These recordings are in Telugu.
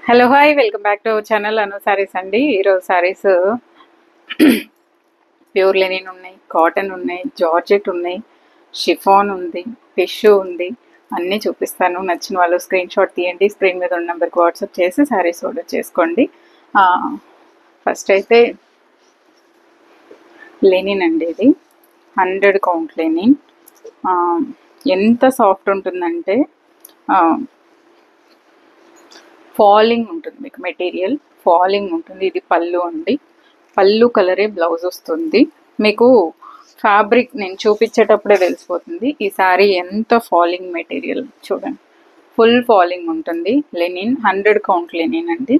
Hello hi welcome back to our channel Anu saris అండి. ఈరోజు సారీస్ ప్యూర్ లెనిన్ ఉన్నాయి, కాటన్ ఉన్నాయి, జార్జెట్ ఉన్నాయి, షిఫాన్ ఉంది, టిష్యూ ఉంది, అన్నీ చూపిస్తాను. నచ్చిన వాళ్ళు స్క్రీన్ షాట్ తీయండి, స్క్రీన్ మీద ఉన్న నెంబర్కి వాట్సాప్ చేసి సారీస్ ఆర్డర్ చేసుకోండి. ఫస్ట్ అయితే లెనిన్ అండి, ఇది 100 కౌంట్ లెనిన్. ఎంత సాఫ్ట్ ఉంటుందంటే ఫాలింగ్ ఉంటుంది, మీకు మెటీరియల్ ఫాలింగ్ ఉంటుంది. ఇది పళ్ళు అండి, పళ్ళు కలరే బ్లౌజ్ వస్తుంది. మీకు ఫ్యాబ్రిక్ నేను చూపించేటప్పుడే తెలిసిపోతుంది ఈ శారీ ఎంత ఫాలింగ్ మెటీరియల్. చూడండి, ఫుల్ ఫాలింగ్ ఉంటుంది. లెనిన్ 100 కౌంట్ లెనిన్ అండి,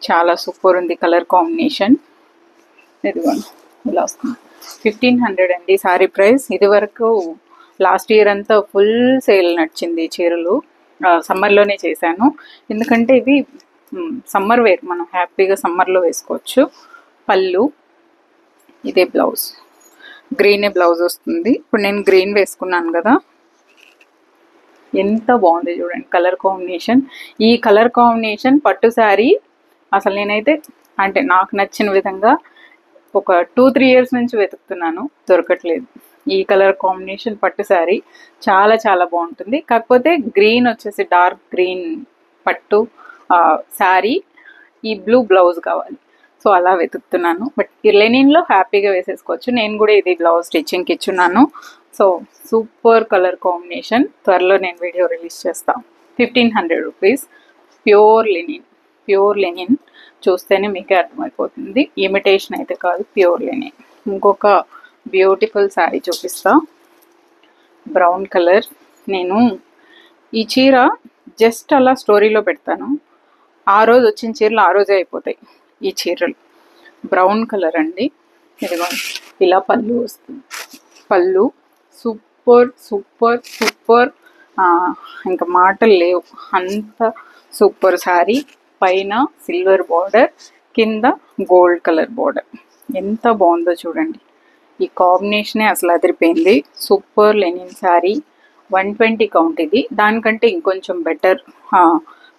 చాలా సూపర్ ఉంది. కలర్ కాంబినేషన్ ఇదిగోండి ఇలా వస్తుంది. 1500 అండి శారీ ప్రైస్. ఇది వరకు లాస్ట్ ఇయర్ అంతా ఫుల్ సేల్ నడిచింది చీరలు. సమ్మర్లోనే చేశాను, ఎందుకంటే ఇవి సమ్మర్ వేర్, మనం హ్యాపీగా సమ్మర్లో వేసుకోవచ్చు. పళ్ళు, ఇదే బ్లౌజ్, గ్రీనే బ్లౌజ్ వస్తుంది. ఇప్పుడు నేను గ్రీన్ వేసుకున్నాను కదా, ఎంత బాగుంది చూడండి కలర్ కాంబినేషన్. ఈ కలర్ కాంబినేషన్ పట్టు శారీ అసలు నేనైతే అంటే నాకు నచ్చిన విధంగా ఒక 2-3 ఇయర్స్ నుంచి వెతుకుతున్నాను, దొరకట్లేదు. ఈ కలర్ కాంబినేషన్ పట్టు శారీ చాలా చాలా బాగుంటుంది. కాకపోతే గ్రీన్ వచ్చేసి డార్క్ గ్రీన్ పట్టు శారీ, ఈ బ్లూ బ్లౌజ్ కావాలి. సో అలా వెతుకుతున్నాను. బట్ ఈ లెనిన్లో హ్యాపీగా వేసేసుకోవచ్చు. నేను కూడా ఇది బ్లౌజ్ స్టిచ్చింగ్కి ఇచ్చున్నాను. So super colour combination. త్వరలో నేను వీడియో రిలీజ్ చేస్తాను. 1500 rupees. Pure linen, pure linen చూస్తేనే మీకే అర్థమైపోతుంది, ఇమిటేషన్ అయితే కాదు, ప్యూర్ లెనిన్. ఇంకొక బ్యూటిఫుల్ శారీ చూపిస్తా, బ్రౌన్ కలర్. నేను ఈ చీర జస్ట్ అలా స్టోరీలో పెడతాను, ఆ రోజు వచ్చిన చీరలు ఆ రోజే అయిపోతాయి ఈ చీరలు. బ్రౌన్ కలర్ అండి, ఇదిగోండి ఇలా పళ్ళు వస్తుంది. పళ్ళు సూపర్ సూపర్ సూపర్, ఇంకా మాటలు లేవు, అంత సూపర్ శారీ. పైన సిల్వర్ బార్డర్, కింద గోల్డ్ కలర్ బార్డర్. ఎంత బాగుందో చూడండి, ఈ కాంబినేషనే అసలు అదిరిపోయింది. Super Lenin sari. 120 కౌంట్ ఇది. దానికంటే ఇంకొంచెం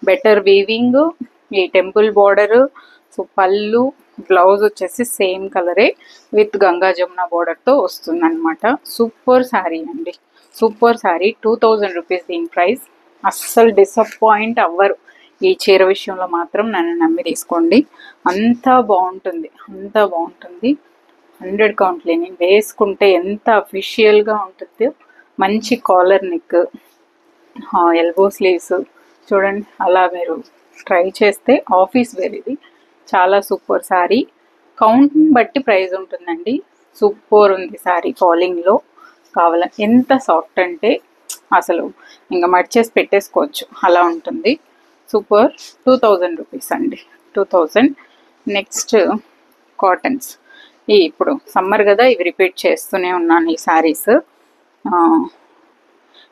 బెటర్ వీవింగ్, ఈ టెంపుల్ బార్డరు. సో పళ్ళు, బ్లౌజ్ వచ్చేసి సేమ్ కలరే విత్ గంగా జమున బార్డర్తో వస్తుంది అనమాట. సూపర్ శారీ అండి, సూపర్ శారీ. 2000 రూపీస్ దీని ప్రైస్. అస్సలు డిసప్పాయింట్ అవ్వరు ఈ చీర విషయంలో మాత్రం, నన్ను నమ్మి తీసుకోండి. అంతా బాగుంటుంది, అంతా బాగుంటుంది. 100 కౌంట్ లెనిన్ వేసుకుంటే ఎంత అఫిషియల్గా ఉంటుందో. మంచి కాలర్ నెక్, ఎల్బో స్లీవ్స్ చూడండి. అలా మీరు ట్రై చేస్తే ఆఫీస్ వేర్ ఇది. చాలా సూపర్ శారీ. కౌంట్ని బట్టి ప్రైస్ ఉంటుందండి. సూపర్ ఉంది శారీ, ఫాలింగ్లో కావాలని. ఎంత సాఫ్ట్ అంటే అసలు ఇంకా మడిచేసి పెట్టేసుకోవచ్చు, అలా ఉంటుంది. సూపర్. 2000 రూపీస్ అండి, 2000. Next cottons. ఇప్పుడు సమ్మర్ కదా, ఇవి రిపీట్ చేస్తూనే ఉన్నాను ఈ శారీస్.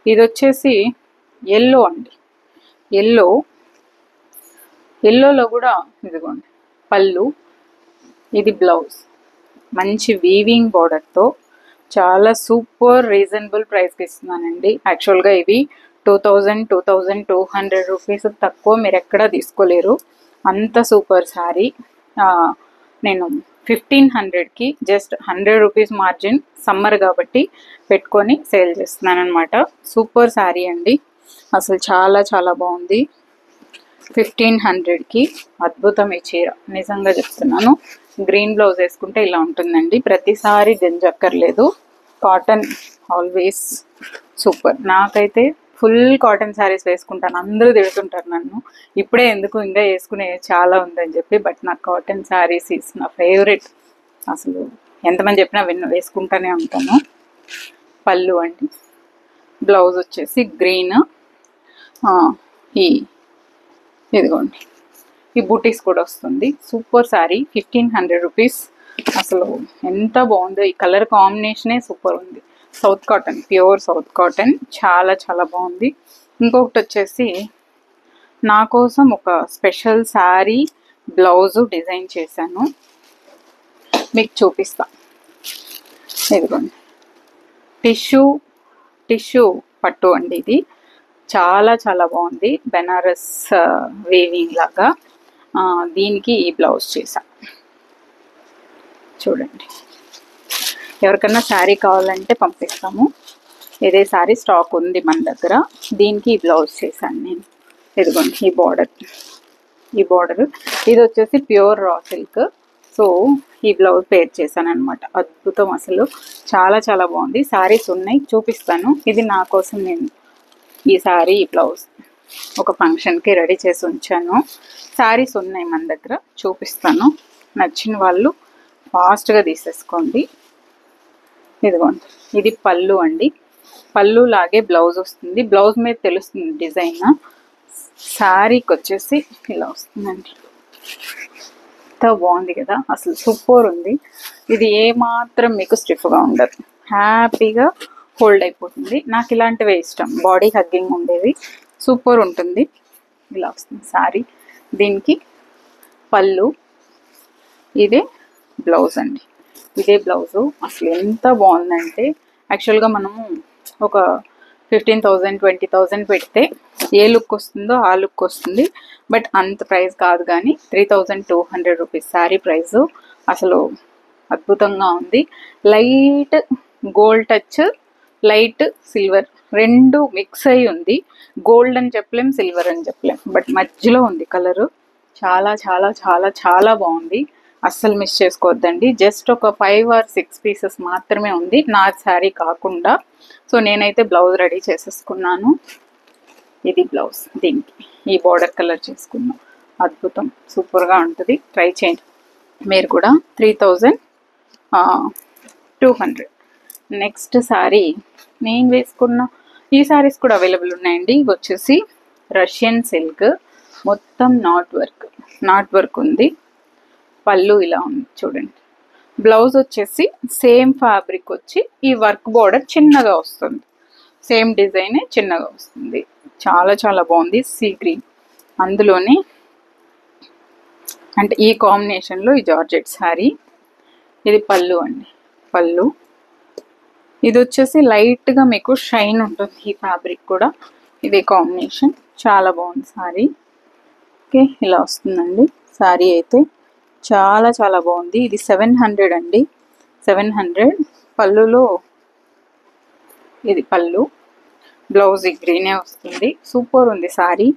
ఇది వచ్చేసి ఎల్లో అండి, ఎల్లోలో కూడా ఇదిగోండి పళ్ళు, ఇది బ్లౌజ్. మంచి వీవింగ్ బార్డర్తో చాలా సూపర్ రీజనబుల్ ప్రైస్కి ఇస్తున్నానండి. యాక్చువల్గా ఇవి 2200 రూపీస్ తక్కువ మీరు ఎక్కడా తీసుకోలేరు, అంత సూపర్ శారీ. నేను 1500కి జస్ట్ 100 రూపీస్ మార్జిన్, సమ్మర్ కాబట్టి పెట్టుకొని సేల్ చేస్తున్నాను అనమాట. సూపర్ శారీ అండి, అసలు చాలా చాలా బాగుంది. 1500కి అద్భుతం ఈ చీర, నిజంగా చెప్తున్నాను. గ్రీన్ బ్లౌజ్ వేసుకుంటే ఇలా ఉంటుందండి, ప్రతిసారి గంజక్కర్లేదు. Cotton always super. నాకైతే ఫుల్ కాటన్ శారీస్ వేసుకుంటాను, అందరూ తిడుతుంటారు నన్ను, ఇప్పుడే ఎందుకు ఇంకా వేసుకునే చాలా ఉందని చెప్పి. బట్ నాకు కాటన్ శారీస్ ఈస్ నా ఫేవరెట్. అసలు ఎంతమంది చెప్పినా వేసుకుంటానే ఉంటాను. పళ్ళు అండి, బ్లౌజ్ వచ్చేసి గ్రీన్. ఇదిగోండి ఈ బూటీస్ కూడా వస్తుంది. సూపర్ శారీ. 1500 రూపీస్. అసలు ఎంత బాగుందో, ఈ కలర్ కాంబినేషనే సూపర్ ఉంది. South cotton, pure south cotton, చాలా చాలా బాగుంది. ఇంకొకటి వచ్చేసి నా కోసం ఒక స్పెషల్ శారీ బ్లౌజు డిజైన్ చేశాను, మీకు చూపిస్తా. ఇదిగోండి టిష్యూ పట్టు అండి, ఇది చాలా చాలా బాగుంది. బెనారస్ వీవింగ్ లాగా దీనికి ఈ బ్లౌజ్ చేసా చూడండి. ఎవరికన్నా శారీ కావాలంటే పంపిస్తాము. ఇదే శారీ స్టాక్ ఉంది మన దగ్గర. దీనికి ఈ బ్లౌజ్ చేశాను నేను. ఇదిగోండి ఈ బార్డర్ ఇది వచ్చేసి ప్యూర్ రా సిల్క్. సో ఈ బ్లౌజ్ పేర్ చేశాను అనమాట. అద్భుతం, అసలు చాలా చాలా బాగుంది. శారీస్ ఉన్నాయి, చూపిస్తాను. ఇది నా కోసం నేను ఈ శారీ ఈ బ్లౌజ్ ఒక ఫంక్షన్కి రెడీ చేసి ఉంచాను. శారీస్ ఉన్నాయి మన దగ్గర, చూపిస్తాను. నచ్చిన వాళ్ళు ఫాస్ట్గా తీసేసుకోండి. ఇదిగోండి ఇది పళ్ళు అండి. పళ్ళు లాగే బ్లౌజ్ వస్తుంది. బ్లౌజ్ మీద తెలుస్తుంది డిజైన్. శారీకి వచ్చేసి ఇలా వస్తుందండి. ఎంత బాగుంది కదా, అసలు సూపర్ ఉంది. ఇది ఏమాత్రం మీకు స్టిఫ్గా ఉండదు, హ్యాపీగా హోల్డ్ అయిపోతుంది. నాకు ఇలాంటివే ఇష్టం, బాడీ హగ్గింగ్ ఉండేవి. సూపర్ ఉంటుంది. ఇలా వస్తుంది శారీ. దీనికి పళ్ళు, ఇదే బ్లౌజ్ అండి. ఇదే బ్లౌజు. అసలు ఎంత బాగుందంటే యాక్చువల్గా మనము ఒక 15,000 20,000 పెడితే ఏ లుక్ వస్తుందో ఆ లుక్ వస్తుంది. బట్ అంత ప్రైస్ కాదు, కానీ 3,200 రూపీస్ శారీ ప్రైజు. అసలు అద్భుతంగా ఉంది. Light gold touch, light silver రెండు మిక్స్ అయి ఉంది. గోల్డ్ అని చెప్పలేం, సిల్వర్ అని చెప్పలేం, బట్ మధ్యలో ఉంది కలరు. చాలా చాలా చాలా చాలా బాగుంది. అస్సలు మిస్ చేసుకోవద్దండి. జస్ట్ ఒక 5 or 6 పీసెస్ మాత్రమే ఉంది, నా శారీ కాకుండా. సో నేనైతే బ్లౌజ్ రెడీ చేసేసుకున్నాను. ఇది బ్లౌజ్. దీనికి ఈ బార్డర్ కలర్ చేసుకున్నాం. అద్భుతం, సూపర్గా ఉంటుంది. ట్రై చేయండి మీరు కూడా. 3,200. నెక్స్ట్ శారీ నేను వేసుకున్న ఈ శారీస్ కూడా అవైలబుల్ ఉన్నాయండి. ఇవి వచ్చేసి రష్యన్ సిల్క్, మొత్తం నాట్ వర్క్ ఉంది. పళ్ళు ఇలా ఉంది చూడండి. బ్లౌజ్ వచ్చేసి సేమ్ ఫ్యాబ్రిక్ వచ్చి ఈ వర్క్ బోర్డర్ చిన్నగా వస్తుంది. సేమ్ డిజైనే చిన్నగా వస్తుంది. చాలా చాలా బాగుంది. సీ గ్రీన్, అందులోనే అంటే ఈ కాంబినేషన్లో ఈ జార్జెట్ శారీ. ఇది పళ్ళు అండి. పళ్ళు ఇది వచ్చేసి లైట్గా మీకు షైన్ ఉంటుంది. ఈ ఫ్యాబ్రిక్ కూడా ఇది కాంబినేషన్. చాలా బాగుంది శారీ. ఓకే, ఇలా వస్తుందండి శారీ అయితే. చాలా చాలా బాగుంది. ఇది 700 అండి. 700. పళ్ళులో ఇది పళ్ళు, బ్లౌజ్ గ్రీనే వస్తుంది. సూపర్ ఉంది శారీ.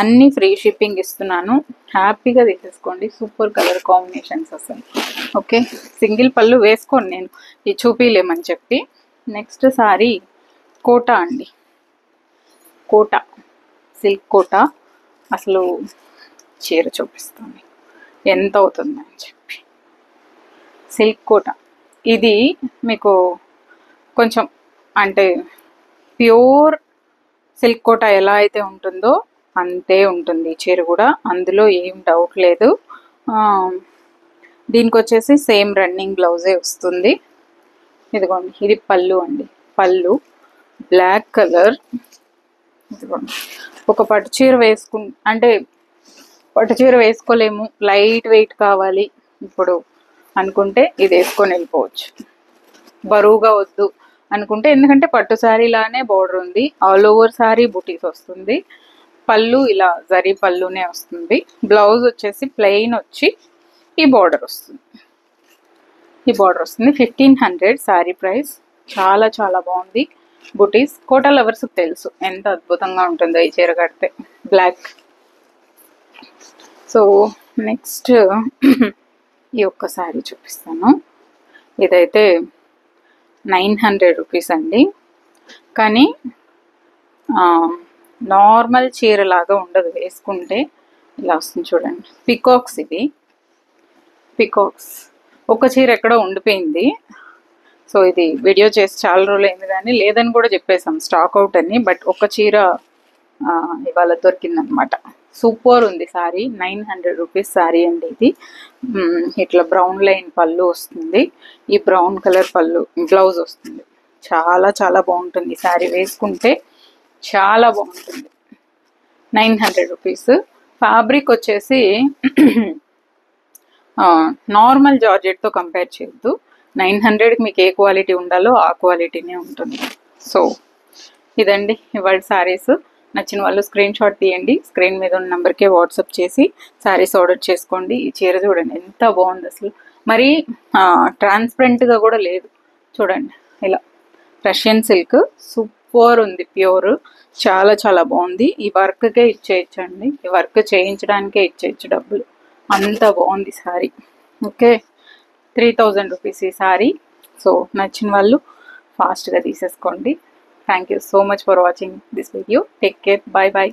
అన్ని ఫ్రీ షిప్పింగ్ ఇస్తున్నాను, హ్యాపీగా తీసేసుకోండి. సూపర్ కలర్ కాంబినేషన్స్ అసలు. ఓకే, సింగిల్ పళ్ళు వేసుకోండి, నేను ఇది చూపిలేమని చెప్పి. నెక్స్ట్ శారీ కోటా అండి. కోటా సిల్క్ కోటా. అసలు చీర చూపిస్తాను ఎంత అవుతుందని చెప్పి. సిల్క్ కోటా ఇది మీకు కొంచెం అంటే ప్యూర్ సిల్క్ కోటా ఎలా అయితే ఉంటుందో అంతే ఉంటుంది చీర కూడా, అందులో ఏం డౌట్ లేదు. దీనికి వచ్చేసి సేమ్ రన్నింగ్ బ్లౌజే వస్తుంది. ఇదిగోండి ఇది పళ్ళు అండి. పళ్ళు బ్లాక్ కలర్. ఇదిగోండి ఒక పట్టు చీర అంటే పట్టు చీర వేసుకోలేము, లైట్ వెయిట్ కావాలి ఇప్పుడు అనుకుంటే ఇది వేసుకొని వెళ్ళిపోవచ్చు. బరువుగా వద్దు అనుకుంటే, ఎందుకంటే పట్టు శారీలానే బార్డర్ ఉంది, ఆల్ ఓవర్ శారీ బుటీస్ వస్తుంది. పళ్ళు ఇలా జరీ పళ్ళునే వస్తుంది. బ్లౌజ్ వచ్చేసి ప్లెయిన్ వచ్చి ఈ బార్డర్ వస్తుంది. 1500 శారీ ప్రైస్. చాలా చాలా బాగుంది. బుటీస్ కోటా లవర్స్ తెలుసు ఎంత అద్భుతంగా ఉంటుందో ఈ చీర కడితే. బ్లాక్. సో నెక్స్ట్ ఈ ఒక్క శారీ చూపిస్తాను. ఇదైతే 900 రూపీస్ అండి. కానీ నార్మల్ చీర లాగా ఉండదు, వేసుకుంటే ఇలా వస్తుంది చూడండి. పికాక్స్. ఇది పికాక్స్. ఒక చీర ఎక్కడో ఉండిపోయింది. సో ఇది వీడియో చేసి చాలా రోజులు అయింది, కానీ లేదని కూడా చెప్పేసాం స్టాక్ అవుట్ అని. బట్ ఒక చీర ఇవాళ దొరికిందనమాట. సూపర్ ఉంది శారీ. 900 రూపీస్ శారీ అండి ఇది. ఇట్లా బ్రౌన్ లైన్ పళ్ళు వస్తుంది, ఈ బ్రౌన్ కలర్ పళ్ళు బ్లౌజ్ వస్తుంది. చాలా చాలా బాగుంటుంది శారీ, వేసుకుంటే చాలా బాగుంటుంది. 900 రూపీస్. ఫ్యాబ్రిక్ వచ్చేసి నార్మల్ జార్జెట్తో కంపేర్ చేయొద్దు. 900కి మీకు ఏ క్వాలిటీ ఉండాలో ఆ క్వాలిటీనే ఉంటుంది. సో ఇదండి ఇవాళ శారీస్. నచ్చిన వాళ్ళు స్క్రీన్ షాట్ తీయండి, స్క్రీన్ మీద ఉన్న నెంబర్కే వాట్సాప్ చేసి శారీస్ ఆర్డర్ చేసుకోండి. ఈ చీర చూడండి ఎంత బాగుంది అసలు, మరి ట్రాన్స్పరెంట్గా కూడా లేదు. చూడండి ఇలా రష్యన్ సిల్క్ సూపర్ ఉంది, ప్యూర్, చాలా చాలా బాగుంది. ఈ వర్క్కే ఇచ్చేయచ్చండి, ఈ వర్క్ చేయించడానికే ఇచ్చేయచ్చు డబ్బులు, అంత బాగుంది శారీ. ఓకే, 3000 రూపీస్ ఈ శారీ. సో నచ్చిన వాళ్ళు ఫాస్ట్గా తీసేసుకోండి. Thank you so much for watching this video. Take care, bye bye.